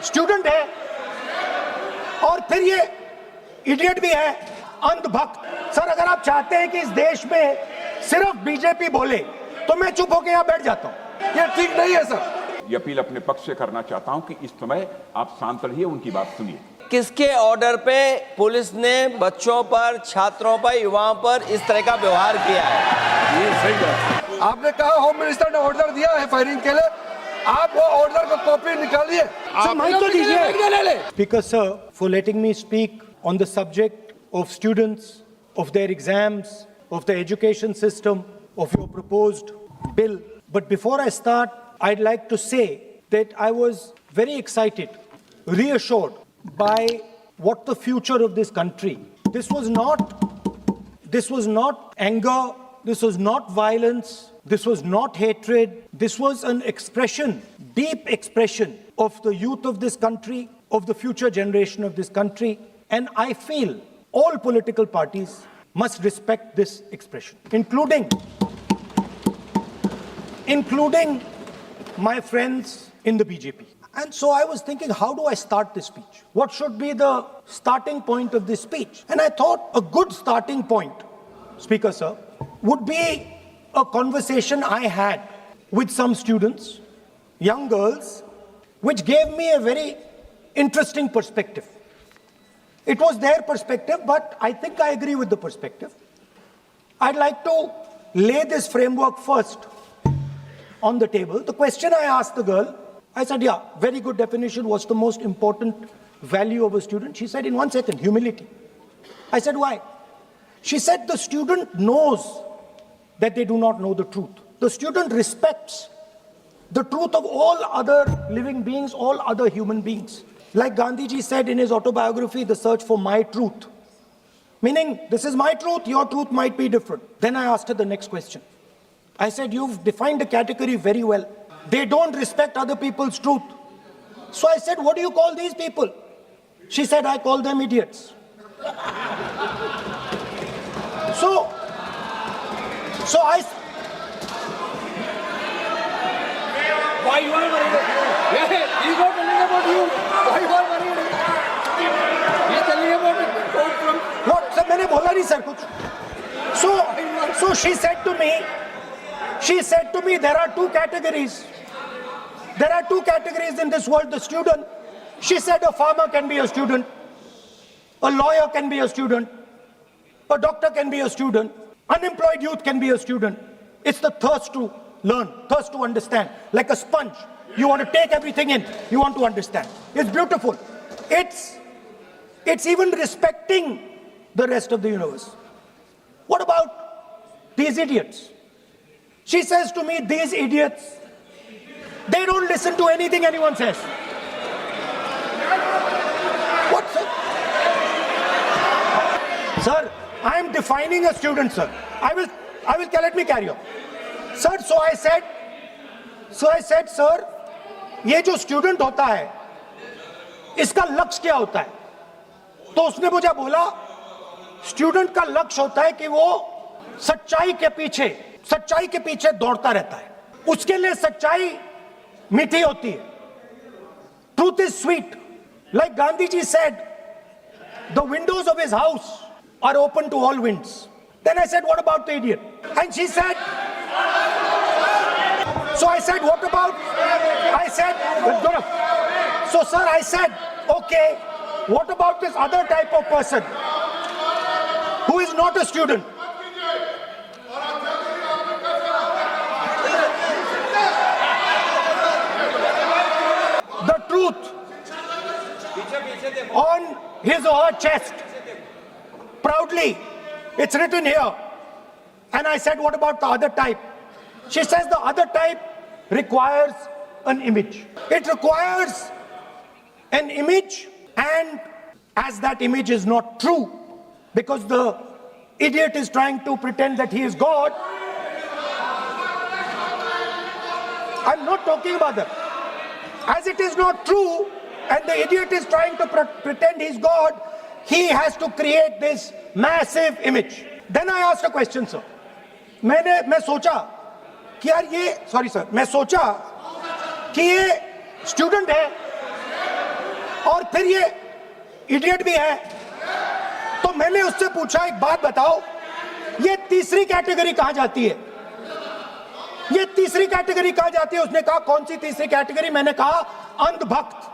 Student है और फिर ये इडियट भी है, अंधभक्त। सर, अगर आप चाहते हैं कि इस देश में सिर्फ बीजेपी बोले तो मैं चुप होकर यहां बैठ जाता हूं। ये ठीक नहीं है सर। ये अपील अपने पक्ष से करना चाहता हूं कि इस समय आप शांत रहिए, उनकी बात सुनिए। किसके ऑर्डर पे पुलिस ने बच्चों पर, छात्रों पर, युवाओं पर इस तरह का व्यवहार किया है? ये सही है। आपने कहा होम मिनिस्टर ने ऑर्डर दिया है फायरिंग के लिए, आप वो ऑर्डर को कॉपी निकालिए। Speaker sir, for letting me speak on the subject of students, of their exams, of the education system, of your proposed bill. But before I start, I'd like to say that I was very excited, reassured by what the future of this country. This was not anger, this was not violence, this was not hatred. This was an expression, deep expression of the youth of this country, of the future generation of this country. And I feel all political parties must respect this expression, including my friends in the BJP. And so I was thinking, how do I start this speech? What should be the starting point of this speech? And I thought a good starting point, Speaker sir, would be a conversation I had with some students, young girls, which gave me a very interesting perspective. It was their perspective, but I think I agree with the perspective. I'd like to lay this framework first on the table. The question I asked the girl, I said, yeah, very good definition. What's the most important value of a student? She said, in 1 second, humility. I said, why? She said, the student knows that they do not know the truth. The student respects the truth of all other living beings, all other human beings. Like Gandhiji said in his autobiography, The Search for My Truth. Meaning, this is my truth, your truth might be different. Then I asked her the next question. I said, you've defined a category very well. They don't respect other people's truth. So I said, what do you call these people? She said, I call them idiots. So I... Why you are worried? He's not telling about you. Why you are worried? He's telling about it. What? Sir, मैंने बोला नहीं sir कुछ. So she said to me, there are two categories. There are two categories in this world. The student, she said, a farmer can be a student, a lawyer can be a student, a doctor can be a student, unemployed youth can be a student. It's the thirst to learn, thirst to understand. Like a sponge, you want to take everything in, you want to understand. It's beautiful. It's even respecting the rest of the universe. What about these idiots? She says to me, these idiots, they don't listen to anything anyone says. What, sir? Sir, I am defining a student, sir. Let me carry on. Sir, so I said, sir, ये जो student होता है, इसका लक्ष्य क्या होता है? तो उसने मुझे बोला, स्टूडेंट का लक्ष्य होता है कि वो सच्चाई के पीछे दौड़ता रहता है. उसके लिए सच्चाई मीठी होती है. Truth is sweet. Like Gandhiji said, the windows of his house are open to all winds. Then I said, what about the idiot? And she said, so I said, what about? I said, so sir, I said, okay, what about this other type of person who is not a student? The truth on his or her chest, proudly, it's written here. And I said, what about the other type? She says the other type requires an image. It requires an image, and as that image is not true, because the idiot is trying to pretend that he is God. I'm not talking about that. As it is not true, and the idiot is trying to pretend he's God, he has to create this massive image. Then I asked a question, sir. मैं सोचा कि यार ये, sorry sir, मैं सोचा कि ये student है और फिर ये इडियट भी है। तो मैंने उससे पूछा, एक बात बताओ, ये तीसरी कैटेगरी कहां जाती है? ये तीसरी कैटेगरी कहां जाती है? उसने कहा कौन सी तीसरी कैटेगरी? मैंने कहा अंधभक्त।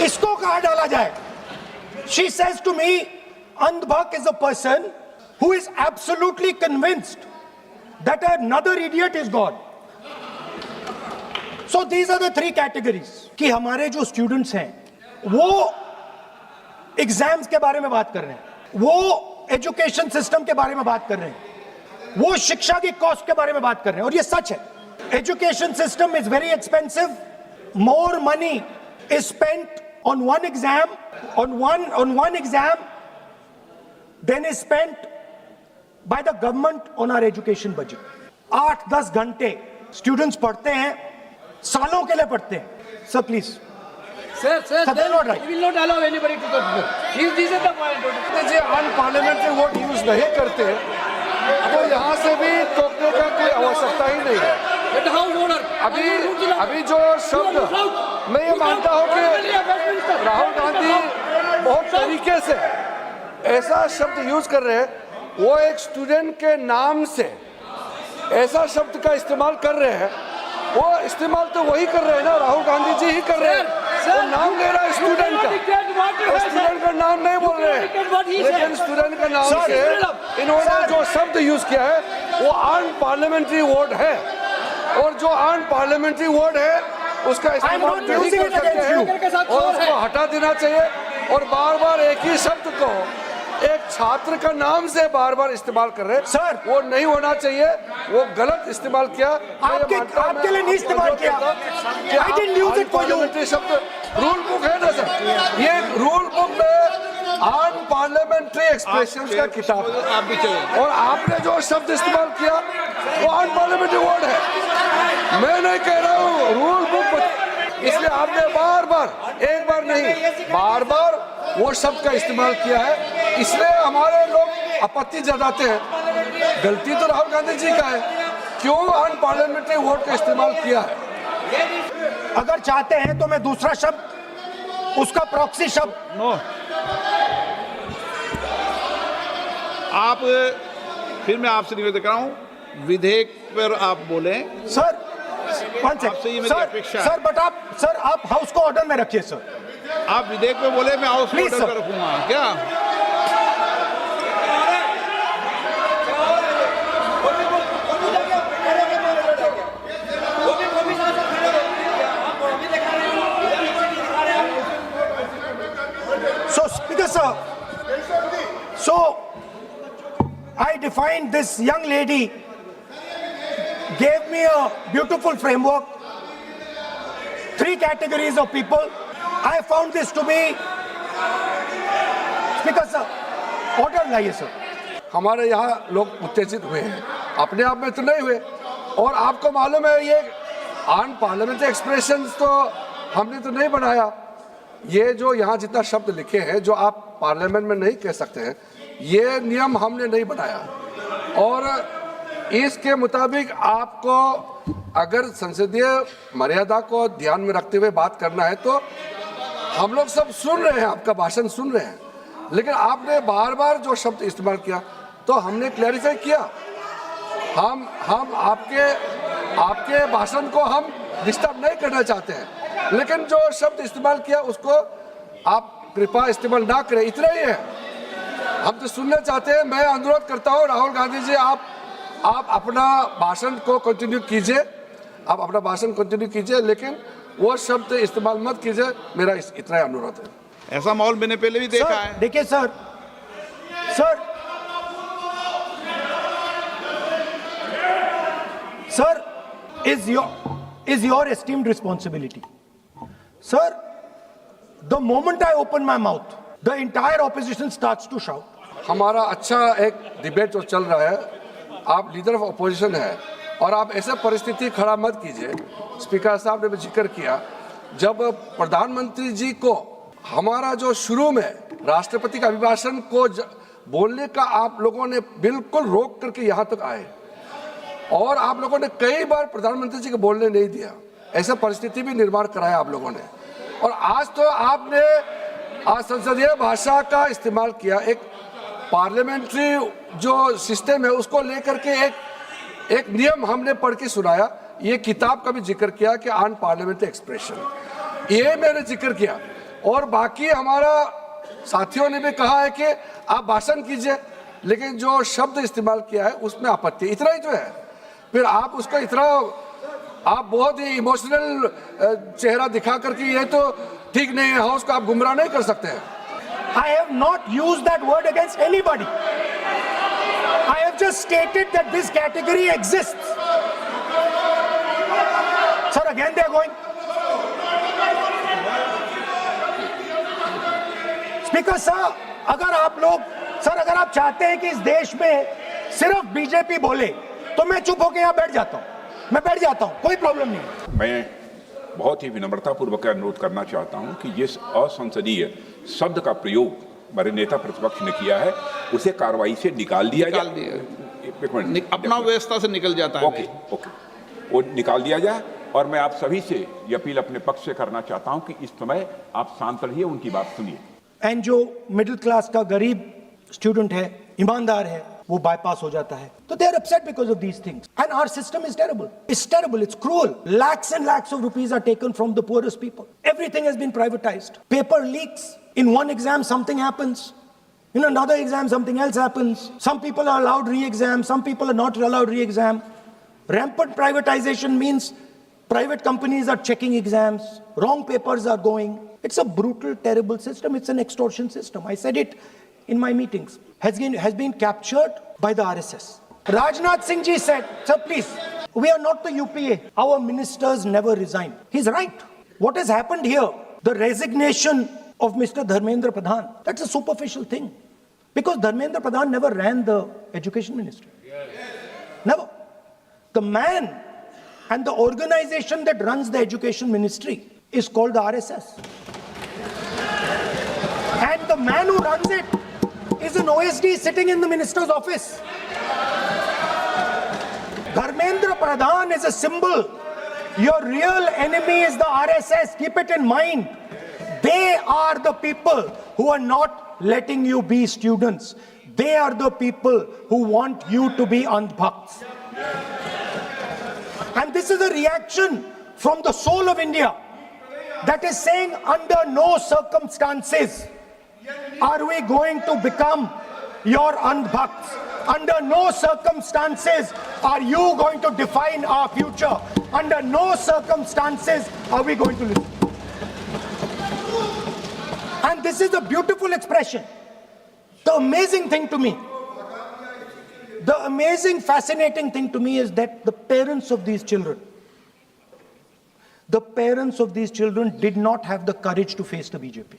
इसको कहां डाला जाए? She says to me, अंधभक्त is a person who is absolutely convinced that another idiot is God. So these are the three categories कि हमारे जो स्टूडेंट्स हैं वो एग्जाम्स के बारे में बात कर रहे हैं, वो एजुकेशन सिस्टम के बारे में बात कर रहे हैं, वो शिक्षा की कॉस्ट के बारे में बात कर रहे हैं। और ये सच है, education system is very expensive, more money is spent on one exam then is spent by the government on our education budget. 8-10 घंटे स्टूडेंट्स पढ़ते हैं, सालों के लिए पढ़ते हैं। Sir please Sir, they're not right. we will not allow anybody to go. This is the point. जी unparliamentary word use नहीं करते तो यहाँ से भी टोकने का कोई आवश्यकता ही नहीं है। Let the house order. अभी जो शब्द मैं ये मानता हूँ कि राहुल गांधी बहुत तरीके से ऐसा शब्द यूज कर रहे हैं, वो एक स्टूडेंट के नाम से ऐसा शब्द का इस्तेमाल कर रहे हैं। वो इस्तेमाल तो वही कर रहे हैं ना, राहुल गांधी जी ही कर रहे हैं। वो नाम ले रहा है स्टूडेंट का, स्टूडेंट का नाम नहीं बोल रहे हैं, लेकिन स्टूडेंट का नाम से इन्होंने जो शब्द यूज किया है वो अनपार्लियामेंट्री वर्ड है, और जो अनपार्लियामेंट्री वर्ड है उसका इस्तेमाल नहीं कर सकते हैं और उसको हटा देना चाहिए। और बार बार एक ही शब्द को एक छात्र का नाम से बार बार इस्तेमाल कर रहे हैं सर, वो नहीं होना चाहिए, वो गलत इस्तेमाल किया। आपके लिए नहीं इस्तेमाल किया। I didn't use it for you. शब्द रूल बुक है ना सर, ये रूल बुक में अनपार्लियामेंट्री एक्सप्रेशंस का किताब है, और आपने जो शब्द इस्तेमाल किया वो अनपार्लियामेंट्री वर्ड है। मैं नहीं कह रहा हूँ, रूल बुक, इसलिए आपने बार बार, एक बार नहीं बार बार वो शब्द का इस्तेमाल किया है, इसलिए हमारे लोग आपत्ति जताते हैं। गलती तो राहुल गांधी जी का है, क्यों अनपार्लियामेंट्री वर्ड का इस्तेमाल किया है। अगर चाहते हैं तो मैं दूसरा शब्द, उसका प्रॉक्सी शब्द। नो, आप फिर मैं आपसे निवेदन कर रहा हूं, विधेयक पर आप बोले। सर आपसे ये मेरी अपेक्षा है। सर बट आप हाउस को ऑर्डर में रखिए सर। आप विधेयक पे बोले, मैं हाउस Please, ऑर्डर sir. कर रखूंगा क्या? So speaker sir, so I defined this young lady gave me a beautiful framework, 3 categories of people. I found this to be, speaker sir, order लाइए sir. हमारे यहाँ लोग उत्तेजित हुए हैं, अपने आप में तो नहीं हुए, और आपको मालूम है ये अनपार्लियामेंट्री एक्सप्रेशंस तो हमने तो नहीं बनाया। ये जो यहाँ जितना शब्द लिखे हैं जो आप पार्लियामेंट में नहीं कह सकते हैं, ये नियम हमने नहीं बनाया, और इसके मुताबिक आपको अगर संसदीय मर्यादा को ध्यान में रखते हुए बात करना है तो हम लोग सब सुन रहे हैं, आपका भाषण सुन रहे हैं, लेकिन आपने बार बार जो शब्द इस्तेमाल किया तो हमने क्लैरिफाई किया। हम आपके भाषण को हम डिस्टर्ब नहीं करना चाहते हैं, लेकिन जो शब्द इस्तेमाल किया उसको आप कृपया इस्तेमाल ना करें, इतना ही है। हम तो सुनना चाहते हैं। मैं अनुरोध करता हूँ राहुल गांधी जी, आप अपना भाषण को कंटिन्यू कीजिए, आप अपना भाषण कंटिन्यू कीजिए, लेकिन वो शब्द इस्तेमाल मत कीजिए, मेरा इतना ही अनुरोध है। ऐसा माहौल मैंने पहले भी देखा है। देखिए sir, is your esteemed responsibility. Sir, the moment I open my mouth, the entire opposition starts to shout. हमारा अच्छा एक डिबेट जो चल रहा है, आप लीडर ऑफ अपोजिशन है और आप ऐसे परिस्थिति खड़ा मत कीजिए। स्पीकर साहब ने भी जिक्र किया, जब प्रधानमंत्री जी को हमारा जो शुरू में राष्ट्रपति का अभिभाषण को बोलने का आप लोगों ने बिल्कुल रोक करके यहाँ तक आए, और आप लोगों ने कई बार प्रधानमंत्री जी को बोलने नहीं दिया। ऐसा परिस्थिति भी निर्माण कराया आप लोगों ने। और आज तो आपने आज संसदीय भाषा का इस्तेमाल किया, एक पार्लियामेंट्री जो सिस्टम है उसको लेकर के एक नियम हमने पढ़ के सुनाया। ये किताब का भी जिक्र किया कि अन पार्लियामेंट्री एक्सप्रेशन, ये मैंने जिक्र किया। और बाकी हमारा साथियों ने भी कहा है कि आप भाषण कीजिए, लेकिन जो शब्द इस्तेमाल किया है उसमें आपत्ति, इतना ही तो है। फिर आप उसको इतना आप बहुत ही इमोशनल चेहरा दिखा करके ये तो ठीक नहीं है, हाउस को आप गुमराह नहीं कर सकते हैं। I have not used that word against anybody. I have just stated that this category exists. Sir, again they are going. Speaker sir, अगर आप लोग सर अगर आप चाहते हैं कि इस देश में सिर्फ बीजेपी बोले तो मैं चुप होकर यहाँ बैठ जाता हूँ, मैं बैठ जाता हूँ, कोई प्रॉब्लम नहीं। मैं बहुत ही विनम्रतापूर्वक अनुरोध करना चाहता हूं कि जिस असंसदीय शब्द का प्रयोग हमारे नेता प्रतिपक्ष ने किया है उसे कार्रवाई से निकाल दिया जाए। अपना व्यवस्था से निकल जाता है। ओके, वो निकाल दिया जाए। और मैं आप सभी से ये अपील अपने पक्ष से करना चाहता हूं कि इस समय आप शांत रहिए, उनकी बात सुनिए। एंड जो मिडिल क्लास का गरीब स्टूडेंट है, ईमानदार है, वो बाईपास हो जाता है। तो they are upset because of these things and our system is terrible, it's cruel. Lakhs and lakhs of rupees are taken from the poorest people. Everything has been privatized. Paper leaks. In one exam something happens, in another exam something else happens. Some people are allowed re-exam, some people are not allowed re-exam. Rampant privatization means private companies are checking exams, wrong papers are going. It's a brutal, terrible system. It's an extortion system. I said it in my meetings. Has been captured by the RSS. Rajnath Singh ji said, sir, please, we are not the UPA. Our ministers never resign. He's right. What has happened here, the resignation of Mr. Dharmendra Pradhan, that's a superficial thing. Because Dharmendra Pradhan never ran the education ministry. Never. The man and the organization that runs the education ministry is called the RSS. And the man who runs it is an OSD sitting in the minister's office. Dharmendra Pradhan is a symbol. Your real enemy is the RSS. Keep it in mind. They are the people who are not letting you be students. They are the people who want you to be andhbhakts. And this is a reaction from the soul of India that is saying, under no circumstances are we going to become your andhbhakts. Under no circumstances are you going to define our future. Under no circumstances are we going to listen. And this is a beautiful expression. The amazing thing to me, the amazing, fascinating thing to me is that the parents of these children did not have the courage to face the BJP.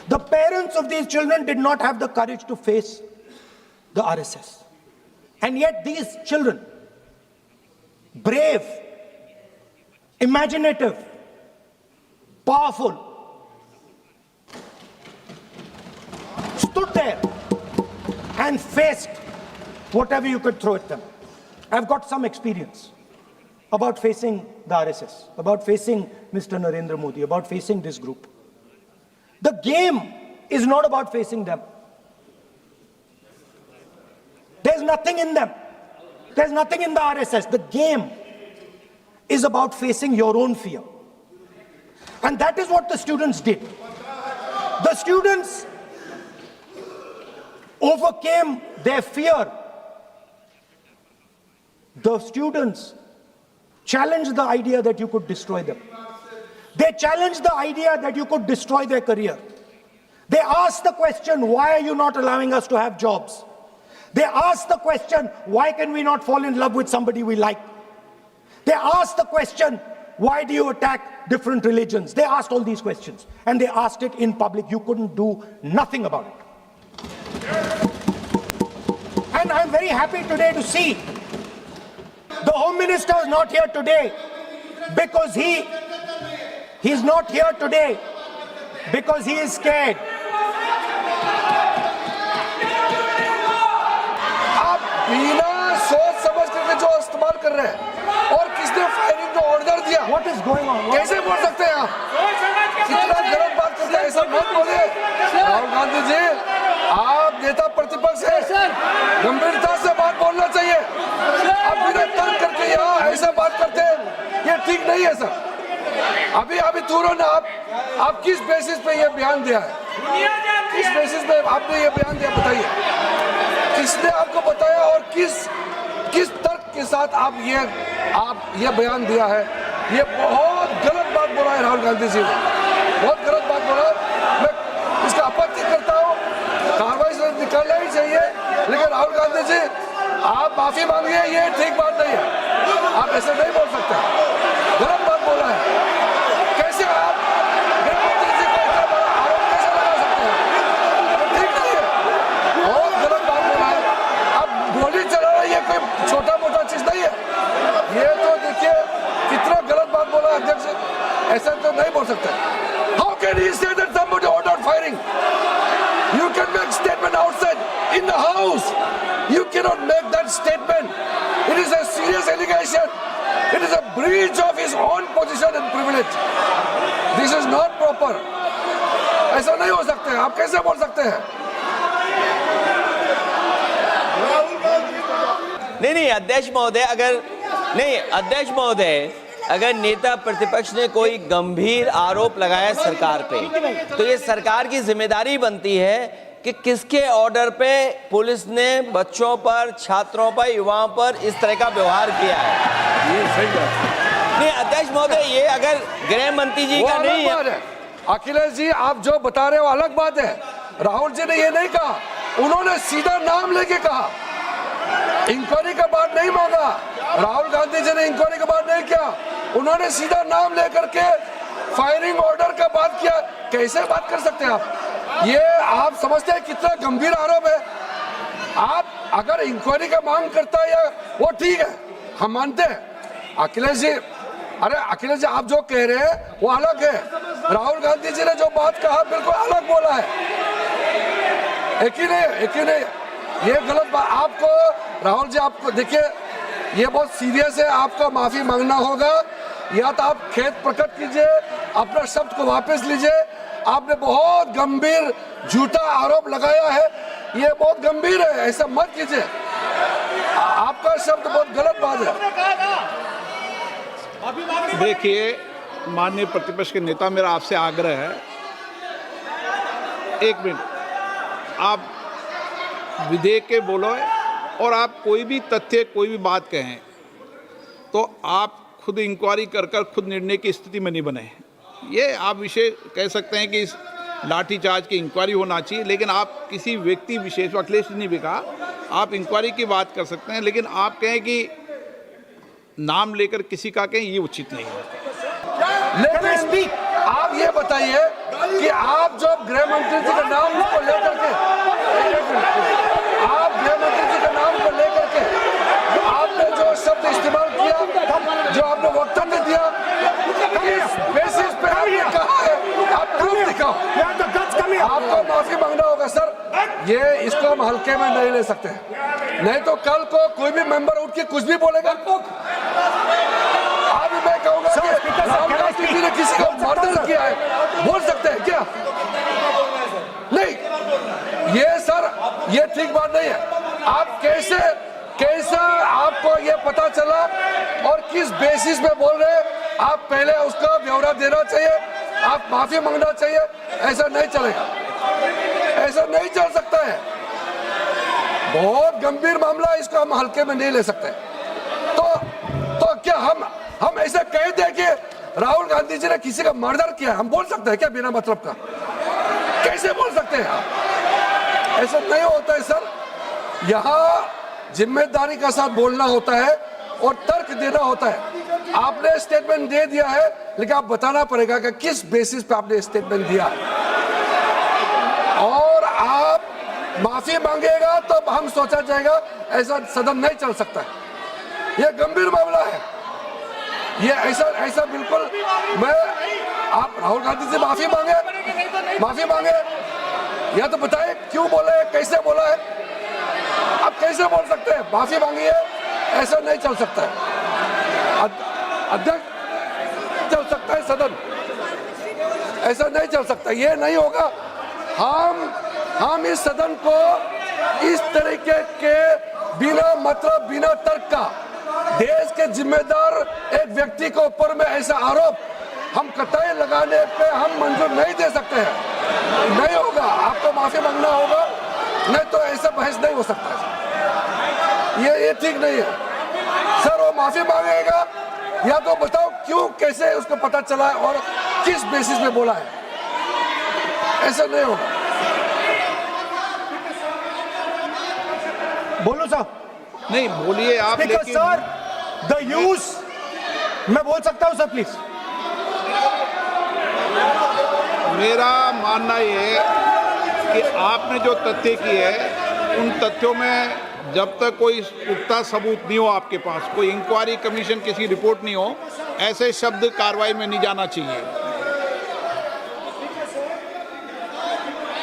The parents of these children did not have the courage to face the RSS. And yet these children, brave, imaginative, powerful, stood there and faced whatever you could throw at them. I've got some experience about facing the RSS, about facing Mr. Narendra Modi, about facing this group. The game is not about facing them. There's nothing in them. There's nothing in the RSS. The game is about facing your own fear. And that is what the students did. The students overcame their fear. The students challenged the idea that you could destroy them. They challenged the idea that you could destroy their career. They asked the question, why are you not allowing us to have jobs? They asked the question, why can we not fall in love with somebody we like? They asked the question, why do you attack different religions? They asked all these questions, and they asked it in public. You couldn't do nothing about it. And I'm very happy today to see the Home Minister is not here today because he's not here today because he is scared. आप बिना सोच समझ करके जो इस्तेमाल कर रहे हैं फायरिंग का ऑर्डर दिया। What is going on? कैसे बोल सकते हैं आप? कितना गलत बात करते हैं, ऐसा मत बोलिए। राहुल गांधी जी, आप नेता प्रतिपक्ष हैं, गंभीरता से बात बोलना चाहिए। आप बिना तर्क करके यहाँ ऐसा बात करते हैं, ये ठीक नहीं है सर। अभी तुरंत आप किस बेसिस पे ये बयान दिया है? किस बेसिस पे आपने ये बयान दिया, बताइए। किसने आपको बताया और किस तर्क के साथ आप ये बयान दिया है? ये बहुत गलत बात बोला है राहुल गांधी जी ने, बहुत गलत बात बोला। मैं इसका आपत्ति करता हूँ, कार्रवाई से निकालना ही चाहिए, लेकिन राहुल गांधी जी आप माफी मांगिए, ये ठीक बात नहीं है। आप ऐसे नहीं बोल सकते, गलत बात बोला है। कैसे आप गृहमंत्री जी को इतना बड़ा आरोप कैसे लगा सकते हैं? ठीक नहीं है, बहुत गलत बात बोला है। अब गोली चलाना ये कोई छोटा मोटा चीज नहीं है। ये तो देखिए कितना गलत बात बोला अध्यक्ष, ऐसा तो नहीं बोल सकते। How can he say that somebody ordered firing? You can make statement outside in the house. You cannot make that statement. It is a serious allegation. It is a breach of his own position and privilege. This is not proper. ऐसा नहीं हो सकते, आप कैसे बोल सकते हैं? नहीं अध्यक्ष महोदय, अगर नेता प्रतिपक्ष ने कोई गंभीर आरोप लगाया सरकार पे, तो ये सरकार की जिम्मेदारी बनती है कि किसके ऑर्डर पे पुलिस ने बच्चों पर, छात्रों पर, युवाओं पर इस तरह का व्यवहार किया है। ये सही बात है। नहीं अध्यक्ष महोदय, ये अगर गृह मंत्री जी का नहीं है। अखिलेश जी, आप जो बता रहे हो अलग बात है। राहुल जी ने ये नहीं कहा, उन्होंने सीधा नाम लेके कहा, इंक्वायरी का बात नहीं मांगा। राहुल गांधी जी ने इंक्वायरी का बात नहीं किया, उन्होंने सीधा नाम लेकर के फायरिंग ऑर्डर का बात किया। कैसे बात कर सकते हैं आप? ये आप समझते हैं कितना गंभीर आरोप है? आप अगर इंक्वायरी का मांग करता है या वो ठीक है, हम मानते हैं। अखिलेश जी, अरे अखिलेश जी, आप जो कह रहे हैं वो अलग है। राहुल गांधी जी ने जो बात कहा बिल्कुल अलग बोला है, एक ही नहीं। ये गलत बात। आपको राहुल जी, आपको देखिए ये बहुत सीरियस है, आपको माफी मांगना होगा, या तो आप खेद प्रकट कीजिए, अपना शब्द को वापस लीजिए। आपने बहुत गंभीर झूठा आरोप लगाया है, ये बहुत गंभीर है, ऐसा मत कीजिए। आपका शब्द बहुत गलत बात है। देखिए माननीय प्रतिपक्ष के नेता, मेरा आपसे आग्रह है, एक मिनट, आप विधेयक के बोलो और आप कोई भी तथ्य, कोई भी बात कहें तो आप खुद इंक्वायरी कर खुद निर्णय की स्थिति में नहीं बने। ये आप विषय कह सकते हैं कि इस लाठीचार्ज की इंक्वायरी होना चाहिए, लेकिन आप किसी व्यक्ति विशेष, अखिलेश जी ने भी कहा, आप इंक्वायरी की बात कर सकते हैं, लेकिन आप कहें कि नाम लेकर किसी का कहें, ये उचित नहीं है। लेकिन आप ये बताइए कि आप जो गृह मंत्री जी का नाम को लेकर के, आप गृह मंत्री जी का नाम को लेकर के आपने जो शब्द इस्तेमाल किया, जो आपने वक्तव्य दिया, किस बेसिस पे आपने कहा है? आप प्रूफ दिखाओ। आपको माफी मांगना होगा सर, ये इसको हम हल्के में नहीं ले सकते, नहीं तो कल को कोई भी मेंबर उठ के कुछ भी बोलेगा। अभी मैं कहूँगा कि राहुल गांधी जी ने किसी को मर्डर किया है, बोल सकते हैं क्या? नहीं, ये सर ये ठीक बात नहीं है। आप कैसे आपको ये पता चला और किस बेसिस पे बोल रहे हैं? आप पहले उसका ब्यौरा देना चाहिए, आप माफी मांगना चाहिए। ऐसा नहीं चलेगा, ऐसा नहीं चल सकता है। बहुत गंभीर मामला है, इसको हम हल्के में नहीं ले सकते। तो क्या हम ऐसे कह दें कि राहुल गांधी जी ने किसी का मर्डर किया, हम बोल सकते हैं क्या बिना मतलब का? कैसे बोल सकते हैं आप? ऐसा नहीं होता है सर। यहाँ जिम्मेदारी का साथ बोलना होता है और तर्क देना होता है। आपने स्टेटमेंट दे दिया है, लेकिन आप बताना पड़ेगा कि किस बेसिस पे आपने स्टेटमेंट दिया है। और आप माफी मांगेगा तो हम सोचा जाएगा, ऐसा सदन नहीं चल सकता है। यह गंभीर मामला है, ये ऐसा बिल्कुल। आप राहुल गांधी से माफी मांगे या तो बताए क्यों बोला है, कैसे बोला है। आप कैसे बोल सकते हैं? माफी मांगी है, ऐसा नहीं चल सकता है। अध्यक्ष चल सकता है सदन, ऐसा नहीं चल सकता, ये नहीं होगा। हम इस सदन को इस तरीके के बिना मतलब बिना तर्क का देश के जिम्मेदार एक व्यक्ति के ऊपर में ऐसा आरोप हम कतई लगाने पे हम मंजूर नहीं दे सकते हैं। नहीं होगा, आपको माफी मांगना होगा, नहीं तो ऐसा बहस नहीं हो सकता है। ये ठीक नहीं है सर। वो माफी मांगेगा या तो बताओ क्यों, कैसे उसको पता चला है और किस बेसिस पे बोला है, ऐसा नहीं होगा। बोलो साहब। नहीं बोलिए आप, स्पीकर लेकिन सर, द यूज, मैं बोल सकता हूं सर प्लीज? मेरा मानना ये है कि आपने जो तथ्य किए हैं उन तथ्यों में जब तक कोई पुख्ता सबूत नहीं हो, आपके पास कोई इंक्वायरी कमीशन किसी रिपोर्ट नहीं हो, ऐसे शब्द कार्रवाई में नहीं जाना चाहिए।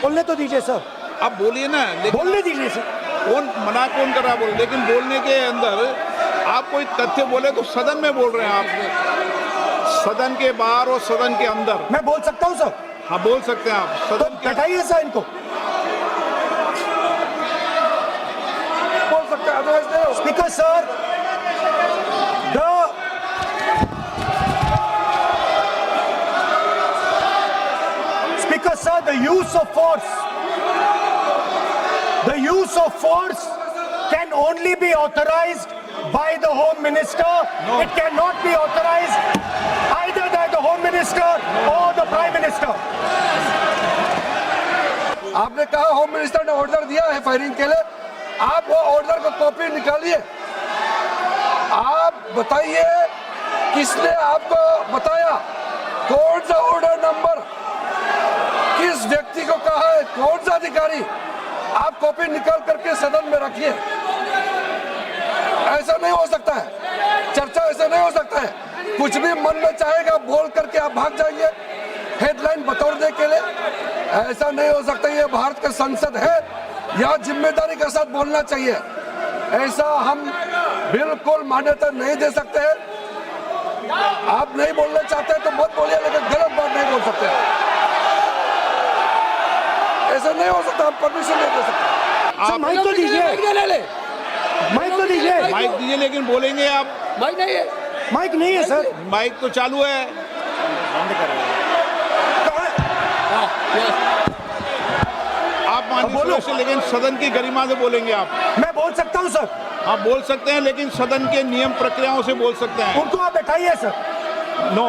बोलने तो दीजिए सर, आप बोलिए ना, लेकिन बोलने दीजिए सर। कौन मना कौन कर रहा बोल, लेकिन बोलने के अंदर आप कोई तथ्य बोले तो सदन में बोल रहे हैं आप, सदन के बाहर और सदन के अंदर। मैं बोल सकता हूं सर? हाँ बोल सकते हैं आप, तो सदन के बैठाइए सर इनको। बोल सकते हैं, अदरवाइज नहीं होगा। Speaker sir, Speaker sir, the use of force can only be authorized by the Home Minister. No. It cannot be authorized either by the Home Minister or the Prime Minister. आपने कहा home minister ने order दिया है firing के लिए, आप वो order को कॉपी निकालिए, आप बताइए किसने आपको बताया, कौन सा ऑर्डर नंबर किस व्यक्ति को कहा है, कौन सा अधिकारी, आप कॉपी निकाल करके सदन में रखिए। ऐसा नहीं हो सकता है, चर्चा ऐसा नहीं हो सकता है, कुछ भी मन में चाहेगा बोल करके आप भाग जाएंगे हेडलाइन बतौरने के लिए। ऐसा नहीं हो सकता, ये भारत का संसद है, यहाँ जिम्मेदारी के साथ बोलना चाहिए। ऐसा हम बिल्कुल मान्यता नहीं दे सकते हैं। आप नहीं बोलना चाहते तो मत बोलिए, लेकिन गलत बात नहीं बोल सकते। ऐसा नहीं हो सकता, हम परमिशन नहीं दे सकते। सर माइक तो दीजिए, माइक तो दीजिए। माइक दीजिए, लेकिन बोलेंगे आप। माइक नहीं है, माइक नहीं है सर। माइक तो चालू है, आप मानिए से, लेकिन सदन की गरिमा से बोलेंगे आप। मैं बोल सकता हूं सर? आप बोल सकते हैं, लेकिन सदन के नियम प्रक्रियाओं से बोल सकते हैं। उनको आप बैठाइए सर। नो